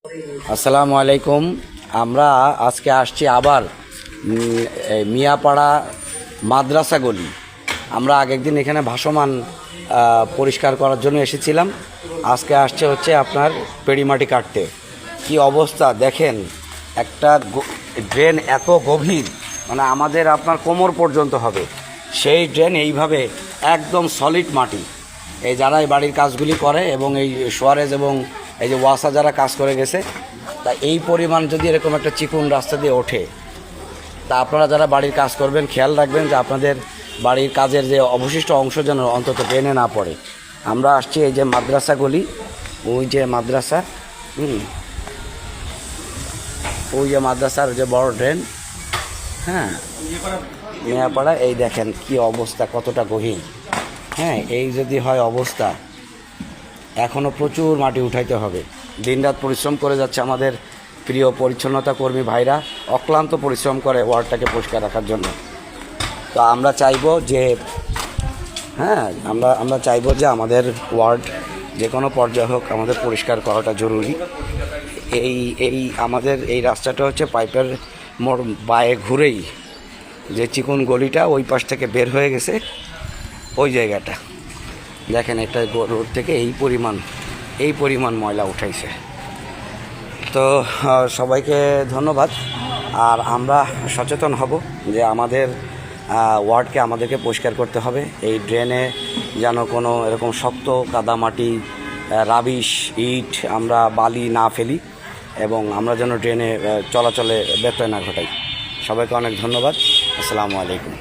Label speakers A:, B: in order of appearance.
A: আসসালামু আলাইকুম। আমরা আজকে আসছি আবার মিয়াপাড়া মাদ্রাসা গলি। আমরা আগের দিন এখানে ভাসমান পরিষ্কার করার জন্য এসেছিলাম। আজকে আসছে হচ্ছে আপনার পেড়িমাটি কাটতে। কি অবস্থা দেখেন, একটা ড্রেন এত গভীর, মানে আমাদের আপনার কোমর পর্যন্ত হবে সেই ড্রেন, এইভাবে একদম সলিড মাটি। এই যারা এই বাড়ির কাজগুলি করে এবং এই সোয়ারেজ এবং এই যে ওয়াসা যারা কাজ করে গেছে, তা এই পরিমাণ যদি এরকম একটা চিকুন রাস্তা দিয়ে ওঠে, তা আপনারা যারা বাড়ির কাজ করবেন খেয়াল রাখবেন যে আপনাদের বাড়ির কাজের যে অবশিষ্ট অংশ যেন অন্তত ড্রেনে না পড়ে। আমরা আসছি এই যে মাদ্রাসা গলি, ওই যে মাদ্রাসা, ওই যে মাদ্রাসার যে বড় ড্রেন, হ্যাঁ মিয়াপাড়া। এই দেখেন কি অবস্থা, কতটা গহীন। হ্যাঁ, এই যদি হয় অবস্থা, এখনও প্রচুর মাটি উঠাইতে হবে। দিনরাত পরিশ্রম করে যাচ্ছে আমাদের প্রিয় পরিচ্ছন্নতা কর্মী ভাইরা, অক্লান্ত পরিশ্রম করে ওয়ার্ডটাকে পরিষ্কার রাখার জন্য। তো আমরা চাইবো যে আমরা চাইবো যে আমাদের ওয়ার্ড যে কোনো পর্যায়ে হোক আমাদের পরিষ্কার করাটা জরুরি। এই আমাদের এই রাস্তাটা হচ্ছে পাইপের মোড় বায়ে ঘুরেই যে চিকন গলিটা ওই পাশ থেকে বের হয়ে গেছে, ওই জায়গাটা দেখেন, একটা রোড থেকে এই পরিমাণ ময়লা উঠাইছে। তো সবাইকে ধন্যবাদ। আর আমরা সচেতন হব যে আমাদের ওয়ার্ডকে আমাদেরকে পরিষ্কার করতে হবে। এই ড্রেনে যেন কোনো এরকম শক্ত কাদামাটি, রাবিশ, ইট, আমরা বালি না ফেলি এবং আমরা যেন ড্রেনে চলাচলে ব্যত্যয় না ঘটাই। সবাইকে অনেক ধন্যবাদ। আসসালামু আলাইকুম।